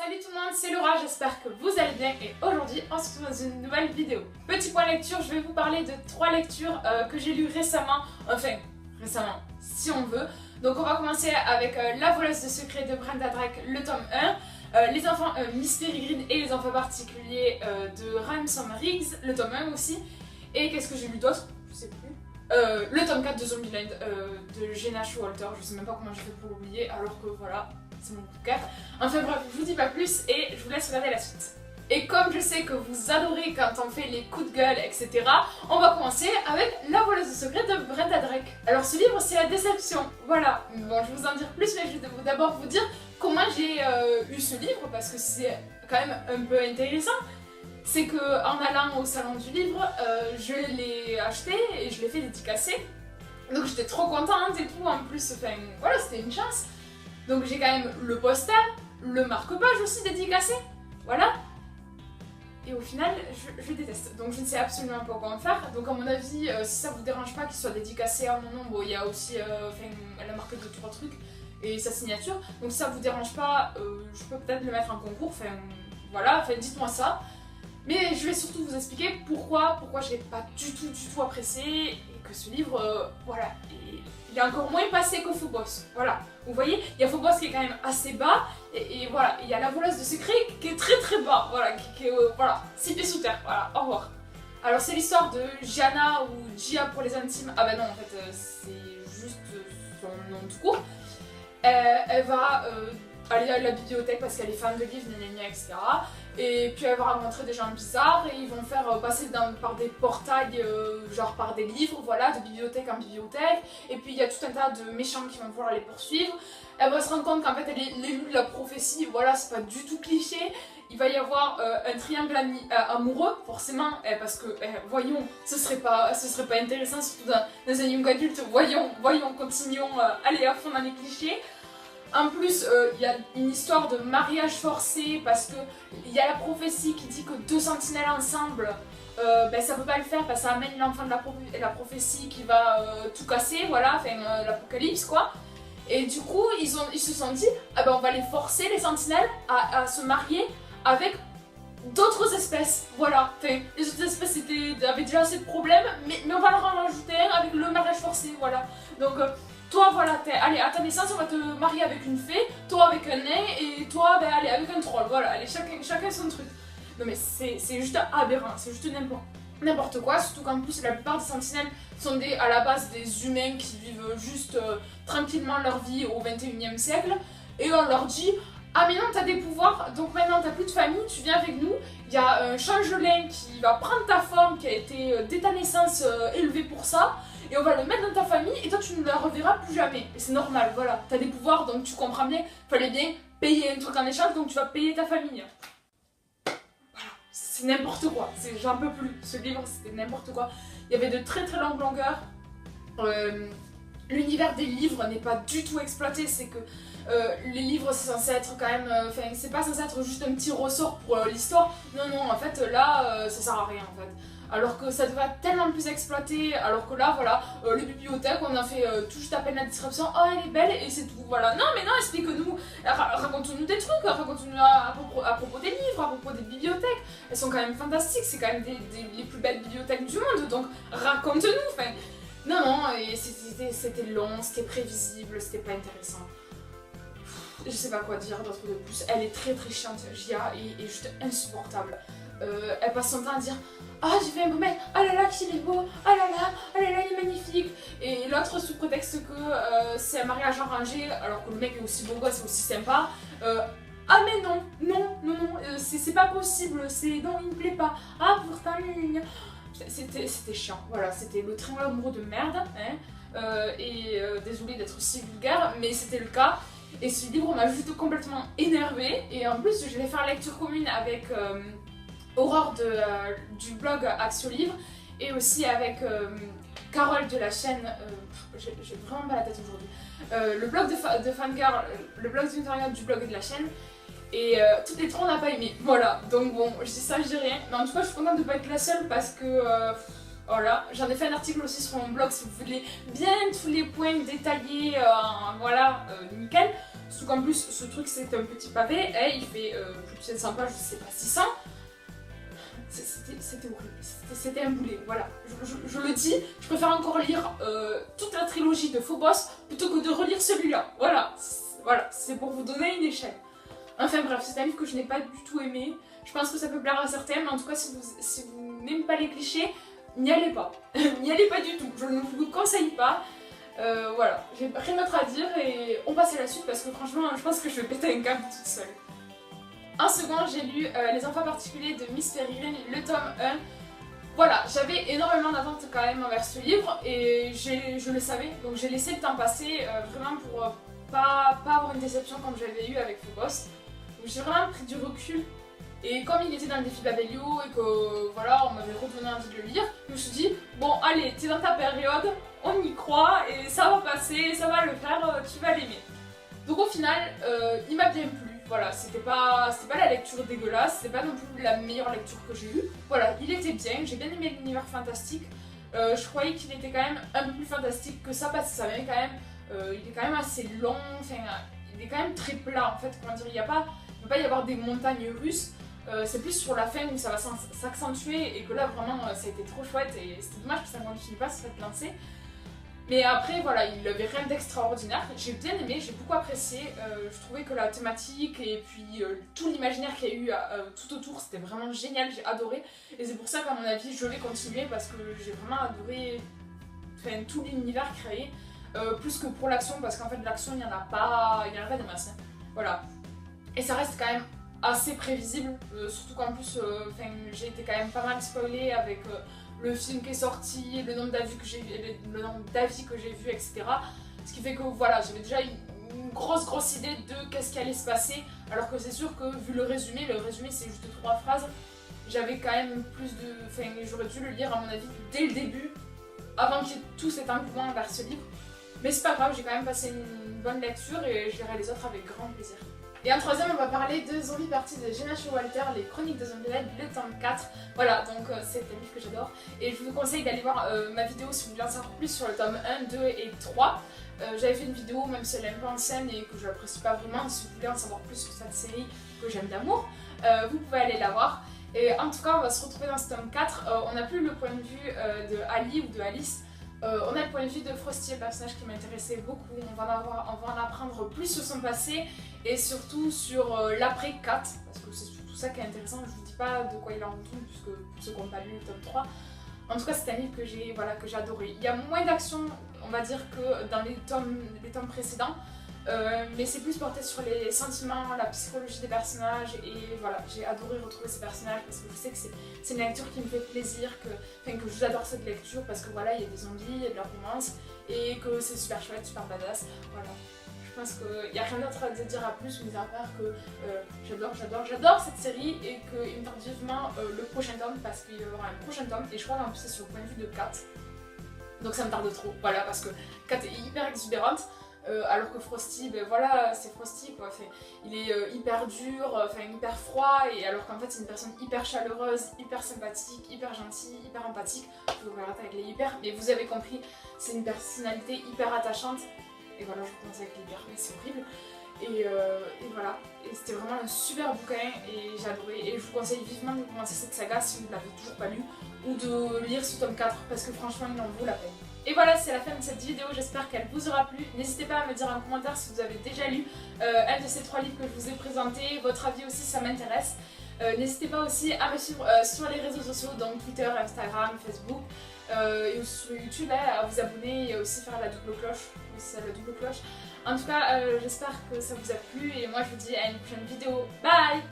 Salut tout le monde, c'est Laura, j'espère que vous allez bien et aujourd'hui on se retrouve dans une nouvelle vidéo. Petit point lecture, je vais vous parler de 3 lectures que j'ai lues récemment, si on veut. Donc on va commencer avec La voleuse de secrets de Brenda Drake, le tome 1, Les enfants Miss Peregrine et les enfants particuliers de Ransom Riggs, le tome 1 aussi. Et qu'est-ce que j'ai lu d'autre? Je sais plus. Le tome 4 de Zombieland de Jenna Showalter, je sais même pas comment j'ai fait pour l'oublier alors que voilà. C'est mon coup de cœur. Enfin bref, je vous dis pas plus et je vous laisse regarder la suite. Et comme je sais que vous adorez quand on fait les coups de gueule, etc., on va commencer avec La voleuse de secrets de Brenda Drake. Alors ce livre, c'est la déception. Voilà. Bon, je vais vous en dire plus, mais je vais d'abord vous dire comment j'ai eu ce livre, parce que c'est quand même un peu intéressant. C'est que en allant au salon du livre, je l'ai acheté et je l'ai fait dédicacer. Donc j'étais trop contente et tout, en plus, enfin voilà, c'était une chance. Donc j'ai quand même le poster, le marque-page aussi dédicacé, voilà. Et au final, je déteste. Donc je ne sais absolument pas quoi en faire. Donc à mon avis, si ça vous dérange pas qu'il soit dédicacé à mon nom, bon, il y a aussi la marque de 3 trucs et sa signature. Donc si ça vous dérange pas, je peux peut-être le mettre en concours, voilà, dites-moi ça. Mais je vais surtout vous expliquer pourquoi je l'ai pas du tout apprécié et que ce livre, voilà, il est encore moins passé que Phobos. Voilà, vous voyez, il y a Phobos qui est quand même assez bas et voilà, il y a La voleuse de secrets qui est très bas, voilà, qui est voilà, 6 pieds sous terre, voilà, au revoir. Alors c'est l'histoire de Gianna ou Gia pour les intimes, ah bah non en fait c'est juste son nom tout court. Elle va aller à la bibliothèque parce qu'elle est fan de livres, etc. Et puis elle va rencontrer des gens bizarres et ils vont faire passer par des portails, genre par des livres, voilà, de bibliothèque en bibliothèque. Et puis il y a tout un tas de méchants qui vont vouloir les poursuivre. Elle va se rendre compte qu'en fait elle est l'élu de la prophétie, voilà, c'est pas du tout cliché. Il va y avoir un triangle amoureux, forcément, parce que, voyons, ce serait pas intéressant, surtout dans un young adulte, voyons, continuons, allez à fond dans les clichés. En plus, il y a une histoire de mariage forcé parce que il y a la prophétie qui dit que 2 sentinelles ensemble, ça peut pas le faire parce que ça amène l'enfant de la prophétie qui va tout casser, voilà, l'apocalypse quoi. Et du coup, ils se sont dit, ah ben on va les forcer, les sentinelles, à se marier avec d'autres espèces, voilà. Les autres espèces avaient déjà assez de problèmes, mais on va leur en rajouter un avec le mariage forcé, voilà. Donc toi, voilà, allez, à ta naissance, on va te marier avec une fée, toi avec un nain, et toi, allez, avec un troll, voilà, allez, chacun son truc. Non mais c'est juste aberrant, c'est juste n'importe quoi, surtout qu'en plus, la plupart des sentinelles sont à la base des humains qui vivent juste tranquillement leur vie au 21e siècle, et on leur dit, ah mais non, t'as des pouvoirs, donc maintenant t'as plus de famille, tu viens avec nous, il y a un changelin qui va prendre ta forme, qui a été dès ta naissance élevé pour ça, et on va le mettre dans ta famille et toi tu ne la reverras plus jamais. Et c'est normal, voilà, t'as des pouvoirs donc tu comprends bien, fallait bien payer un truc en échange donc tu vas payer ta famille. Voilà, c'est n'importe quoi, j'en peux plus, ce livre c'était n'importe quoi. Il y avait de très longues longueurs, l'univers des livres n'est pas du tout exploité, c'est que les livres c'est censé être quand même, c'est pas censé être juste un petit ressort pour l'histoire, non, en fait là ça sert à rien en fait. Alors que ça devrait être tellement plus exploité, alors que là, voilà, les bibliothèques, on a fait tout juste à peine la description, oh elle est belle et c'est tout, voilà. Non mais non, explique-nous, raconte-nous des trucs, raconte-nous à propos des livres, à propos des bibliothèques. Elles sont quand même fantastiques, c'est quand même les plus belles bibliothèques du monde, donc raconte-nous, Non, et c'était long, c'était prévisible, c'était pas intéressant. Je sais pas quoi dire d'autre de plus, elle est très chiante, Gia, et juste insupportable. Elle passe son temps à dire ah j'ai fait un beau mec, ah là là qu'il est beau, ah là là il est magnifique. Et l'autre sous prétexte que c'est un mariage arrangé alors que le mec est aussi beau gosse, c'est aussi sympa. Ah mais non, c'est pas possible, non il me plaît pas. Ah pourtant c'était chiant, voilà, c'était le triangle amoureux de merde, hein. Désolée d'être si vulgaire, mais c'était le cas. Et ce livre m'a juste complètement énervée. Et en plus je vais faire lecture commune avec Aurore du blog Axio Livre et aussi avec Carole de la chaîne, j'ai vraiment pas la tête aujourd'hui, le blog de Fangirl, le blog d'intérieur du blog et de la chaîne, et toutes les trois on n'a pas aimé, voilà, donc bon, je dis ça, je dis rien, mais en tout cas je suis contente de pas être la seule parce que voilà, j'en ai fait un article aussi sur mon blog si vous voulez bien tous les points détaillés, voilà, nickel. Surtout qu'en plus, ce truc c'est un petit pavé, et il fait plus de 500 pages, je sais pas, 600. C'était horrible, c'était un boulet, voilà. Je le dis, je préfère encore lire toute la trilogie de Phobos plutôt que de relire celui-là. Voilà, c'est pour vous donner une échelle. Enfin bref, c'est un livre que je n'ai pas du tout aimé. Je pense que ça peut plaire à certains, mais en tout cas, si vous n'aimez pas les clichés, n'y allez pas. N'y allez pas du tout, je ne vous le conseille pas. Voilà, j'ai rien d'autre à dire et on passe à la suite parce que franchement, je pense que je vais péter un câble toute seule. En second, j'ai lu Les enfants particuliers de Miss Peregrine, le tome 1. Voilà, j'avais énormément d'attentes quand même envers ce livre et je le savais, donc j'ai laissé le temps passer vraiment pour pas avoir une déception comme j'avais eu avec Phobos. Donc j'ai vraiment pris du recul et comme il était dans le défi Babelio et que voilà, on m'avait redonné envie de le lire, je me suis dit, bon allez, t'es dans ta période, on y croit et ça va passer, ça va le faire, tu vas l'aimer. Donc au final, il m'a bien plu. Voilà, c'était pas la lecture dégueulasse, c'était pas non plus la meilleure lecture que j'ai eue. Voilà, il était bien, j'ai bien aimé l'univers fantastique. Je croyais qu'il était quand même un peu plus fantastique que ça parce que ça avait quand même, il est quand même assez long, enfin, il est quand même très plat en fait, comment dire, il ne va pas y avoir des montagnes russes. C'est plus sur la fin où ça va s'accentuer et que là vraiment ça a été trop chouette et c'était dommage que ça ne continue pas sur cette lancée. Mais après, voilà, il n'avait rien d'extraordinaire. J'ai bien aimé, j'ai beaucoup apprécié. Je trouvais que la thématique et puis tout l'imaginaire qu'il y a eu tout autour, c'était vraiment génial, j'ai adoré. Et c'est pour ça qu'à mon avis, je vais continuer parce que j'ai vraiment adoré tout l'univers créé. Plus que pour l'action, parce qu'en fait, l'action, il n'y en a pas des masses. Hein. Voilà. Et ça reste quand même assez prévisible, surtout qu'en plus, j'ai été quand même pas mal spoilée avec... le film qui est sorti, le nombre d'avis que j'ai vu, etc. Ce qui fait que voilà, j'avais déjà une grosse idée de qu'est-ce qui allait se passer. Alors que c'est sûr que vu le résumé c'est juste 3 phrases. J'avais quand même plus de... Enfin, j'aurais dû le lire à mon avis dès le début, avant qu'il y ait tout cet engouement vers ce livre. Mais c'est pas grave, j'ai quand même passé une bonne lecture et je lirai les autres avec grand plaisir. Et en troisième, on va parler de Zombie Party de Jenna Showalter, les chroniques de Zombieland, le tome 4. Voilà, donc c'est un livre que j'adore. Et je vous conseille d'aller voir ma vidéo si vous voulez en savoir plus sur le tome 1, 2 et 3. J'avais fait une vidéo, même si elle est un peu ancienne et que je n'apprécie pas vraiment, si vous voulez en savoir plus sur cette série que j'aime d'amour, vous pouvez aller la voir. Et en tout cas, on va se retrouver dans ce tome 4. On n'a plus le point de vue de Ali ou de Alice. On a le point de vue de Frosty, le personnage qui m'intéressait beaucoup. On va en apprendre plus sur son passé et surtout sur l'après 4, parce que c'est surtout ça qui est intéressant. Je vous dis pas de quoi il en retourne, puisque pour ceux qui n'ont pas lu le tome 3. En tout cas, c'est un livre que j'ai adoré. Il y a moins d'action, on va dire, que dans les tomes précédents. Mais c'est plus porté sur les sentiments, la psychologie des personnages et voilà, j'ai adoré retrouver ces personnages parce que je sais que c'est une lecture qui me fait plaisir, que j'adore cette lecture parce que voilà, il y a des zombies, il y a de la romance et que c'est super chouette, super badass, voilà. Je pense qu'il n'y a rien d'autre à dire à plus, mais à part que j'adore cette série et qu'il me tarde vivement le prochain tome parce qu'il y aura un prochain tome et je crois qu'en plus c'est sur le point de vue de Kat. Donc ça me tarde trop, voilà, parce que Kat est hyper exubérante. Alors que Frosty, ben voilà, c'est Frosty quoi, il est hyper dur, hyper froid, et alors qu'en fait c'est une personne hyper chaleureuse, hyper sympathique, hyper gentille, hyper empathique. Je vous arrêter avec les hyper, mais vous avez compris, c'est une personnalité hyper attachante, et voilà, je vous conseille avec les hyper, mais c'est horrible. Et voilà, et c'était vraiment un super bouquin et j'ai adoré, et je vous conseille vivement de commencer cette saga si vous ne l'avez toujours pas lu, ou de lire ce tome 4 parce que franchement il en vaut la peine. Et voilà, c'est la fin de cette vidéo, j'espère qu'elle vous aura plu. N'hésitez pas à me dire en commentaire si vous avez déjà lu un de ces 3 livres que je vous ai présentés, votre avis aussi, ça m'intéresse. N'hésitez pas aussi à me suivre sur les réseaux sociaux, donc Twitter, Instagram, Facebook, et sur YouTube, à vous abonner et aussi faire la double cloche. Oui, c'est la double cloche. En tout cas, j'espère que ça vous a plu et moi je vous dis à une prochaine vidéo. Bye!